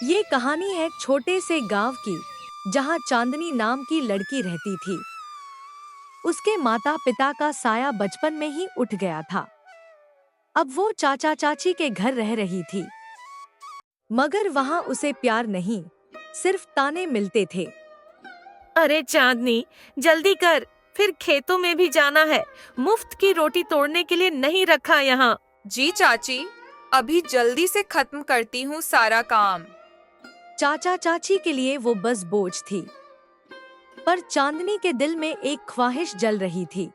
ये कहानी है छोटे से गांव की, जहां चांदनी नाम की लड़की रहती थी। उसके माता पिता का साया बचपन में ही उठ गया था। अब वो चाचा चाची के घर रह रही थी, मगर वहां उसे प्यार नहीं, सिर्फ ताने मिलते थे। अरे चांदनी, जल्दी कर, फिर खेतों में भी जाना है। मुफ्त की रोटी तोड़ने के लिए नहीं रखा यहाँ। जी चाची, अभी जल्दी से खत्म करती हूँ सारा काम। चाचा चाची के लिए वो बस बोझ थी, पर चांदनी के दिल में एक ख्वाहिश जल रही थी।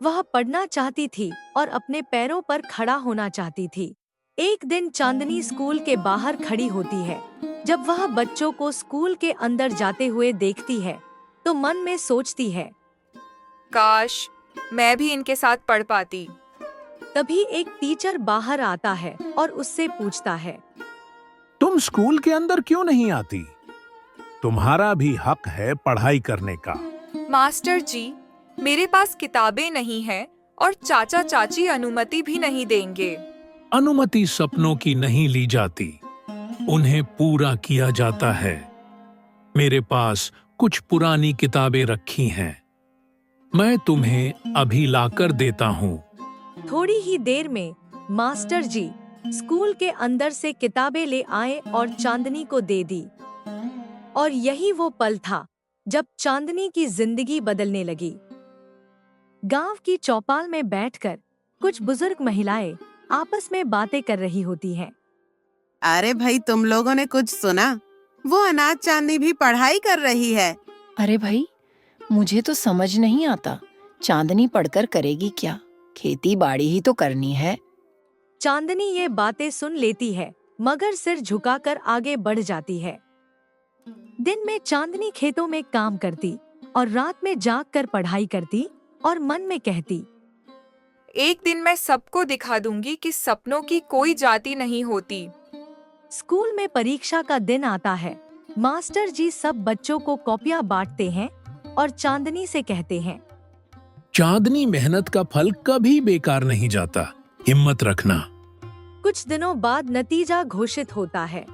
वह पढ़ना चाहती थी और अपने पैरों पर खड़ा होना चाहती थी। एक दिन चांदनी स्कूल के बाहर खड़ी होती है। जब वह बच्चों को स्कूल के अंदर जाते हुए देखती है, तो मन में सोचती है, काश मैं भी इनके साथ पढ़ पाती। तभी एक टीचर बाहर आता है और उससे पूछता है, तुम स्कूल के अंदर क्यों नहीं आती? तुम्हारा भी हक है पढ़ाई करने का। मास्टर जी, मेरे पास किताबें नहीं हैं और चाचा चाची अनुमति भी नहीं देंगे। अनुमति सपनों की नहीं ली जाती, उन्हें पूरा किया जाता है। मेरे पास कुछ पुरानी किताबें रखी हैं, मैं तुम्हें अभी लाकर देता हूँ। थोड़ी ही देर में मास्टर जी स्कूल के अंदर से किताबें ले आए और चांदनी को दे दी। और यही वो पल था जब चांदनी की जिंदगी बदलने लगी। गांव की चौपाल में बैठकर कुछ बुजुर्ग महिलाएं आपस में बातें कर रही होती हैं। अरे भाई, तुम लोगों ने कुछ सुना? वो अनाज चांदनी भी पढ़ाई कर रही है। अरे भाई, मुझे तो समझ नहीं आता, चांदनी पढ़कर करेगी क्या? खेती बाड़ी ही तो करनी है। चांदनी ये बातें सुन लेती है, मगर सिर झुकाकर आगे बढ़ जाती है। दिन में चांदनी खेतों में काम करती और रात में जाग कर पढ़ाई करती और मन में कहती, एक दिन मैं सबको दिखा दूंगी कि सपनों की कोई जाति नहीं होती। स्कूल में परीक्षा का दिन आता है। मास्टर जी सब बच्चों को कॉपियां बांटते हैं और चांदनी से कहते हैं, चांदनी, मेहनत का फल कभी बेकार नहीं जाता, हिम्मत रखना। कुछ दिनों बाद नतीजा घोषित होता है।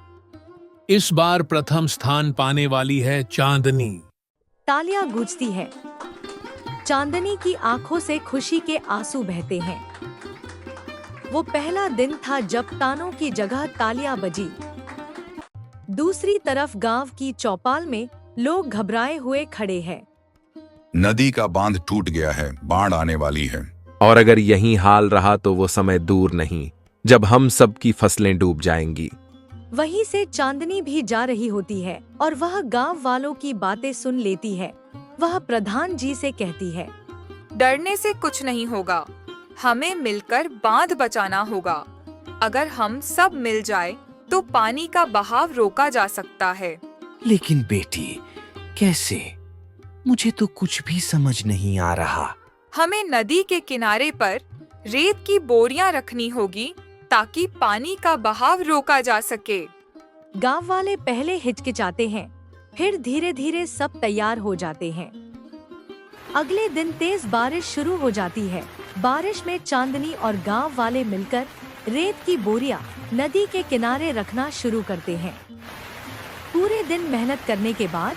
इस बार प्रथम स्थान पाने वाली है चांदनी। तालियां गूंजती है। चांदनी की आंखों से खुशी के आंसू बहते हैं। वो पहला दिन था जब तानों की जगह तालियां बजी। दूसरी तरफ गांव की चौपाल में लोग घबराए हुए खड़े हैं। नदी का बांध टूट गया है, बाढ़ आने वाली है। और अगर यही हाल रहा तो वो समय दूर नहीं जब हम सब की फसलें डूब जाएंगी। वहीं से चांदनी भी जा रही होती है और वह गांव वालों की बातें सुन लेती है। वह प्रधान जी से कहती है, डरने से कुछ नहीं होगा, हमें मिलकर बांध बचाना होगा। अगर हम सब मिल जाए तो पानी का बहाव रोका जा सकता है। लेकिन बेटी, कैसे? मुझे तो कुछ भी समझ नहीं आ रहा। हमें नदी के किनारे पर रेत की बोरियां रखनी होगी ताकि पानी का बहाव रोका जा सके। गांव वाले पहले हिचकिचाते हैं, फिर धीरे धीरे सब तैयार हो जाते हैं। अगले दिन तेज बारिश शुरू हो जाती है। बारिश में चांदनी और गांव वाले मिलकर रेत की बोरियां नदी के किनारे रखना शुरू करते हैं। पूरे दिन मेहनत करने के बाद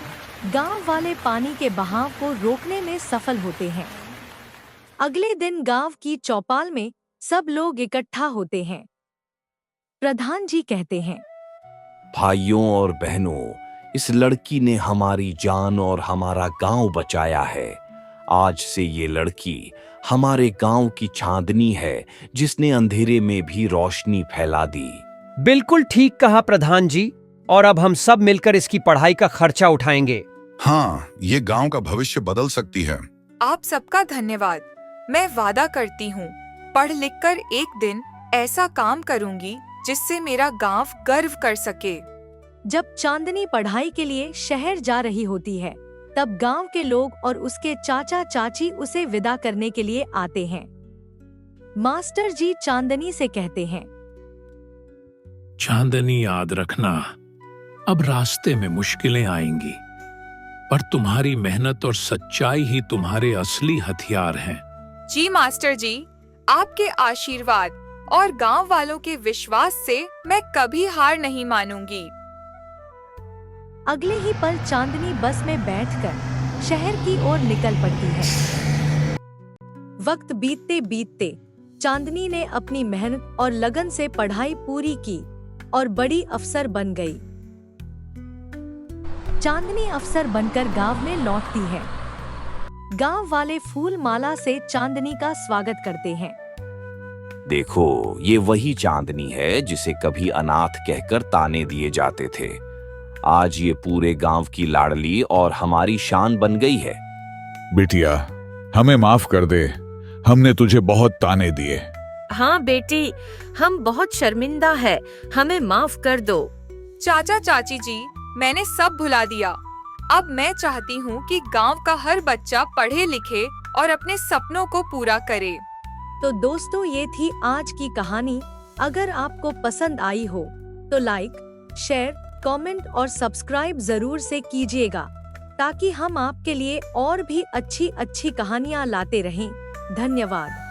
गांव वाले पानी के बहाव को रोकने में सफल होते हैं। अगले दिन गांव की चौपाल में सब लोग इकट्ठा होते हैं। प्रधान जी कहते हैं, भाइयों और बहनों, इस लड़की ने हमारी जान और हमारा गांव बचाया है। आज से ये लड़की हमारे गांव की चांदनी है, जिसने अंधेरे में भी रोशनी फैला दी। बिल्कुल ठीक कहा प्रधान जी, और अब हम सब मिलकर इसकी पढ़ाई का खर्चा उठाएंगे। हाँ, ये गांव का भविष्य बदल सकती है। आप सबका धन्यवाद। मैं वादा करती हूँ, पढ़ लिख कर एक दिन ऐसा काम करूँगी जिससे मेरा गांव गर्व कर सके। जब चांदनी पढ़ाई के लिए शहर जा रही होती है, तब गांव के लोग और उसके चाचा चाची उसे विदा करने के लिए आते हैं। मास्टर जी चांदनी से कहते हैं, चांदनी, याद रखना, अब रास्ते में मुश्किलें आएंगी, पर तुम्हारी मेहनत और सच्चाई ही तुम्हारे असली हथियार हैं। जी मास्टर जी, आपके आशीर्वाद और गांव वालों के विश्वास से मैं कभी हार नहीं मानूंगी। अगले ही पल चांदनी बस में बैठकर शहर की ओर निकल पड़ती है। वक्त बीतते बीतते चांदनी ने अपनी मेहनत और लगन से पढ़ाई पूरी की और बड़ी अफसर बन गई। चांदनी अफसर बनकर गांव में लौटती है। गांव वाले फूल माला से चांदनी का स्वागत करते हैं। देखो, ये वही चांदनी है जिसे कभी अनाथ कहकर ताने दिए जाते थे। आज ये पूरे गांव की लाडली और हमारी शान बन गई है। बिटिया, हमें माफ कर दे, हमने तुझे बहुत ताने दिए। हाँ बेटी, हम बहुत शर्मिंदा है, हमें माफ कर दो। चाचा चाची जी, मैंने सब भुला दिया। अब मैं चाहती हूँ कि गांव का हर बच्चा पढ़े लिखे और अपने सपनों को पूरा करे। तो दोस्तों, ये थी आज की कहानी। अगर आपको पसंद आई हो तो लाइक, शेयर, कमेंट और सब्सक्राइब जरूर से कीजिएगा, ताकि हम आपके लिए और भी अच्छी अच्छी कहानियाँ लाते रहें। धन्यवाद।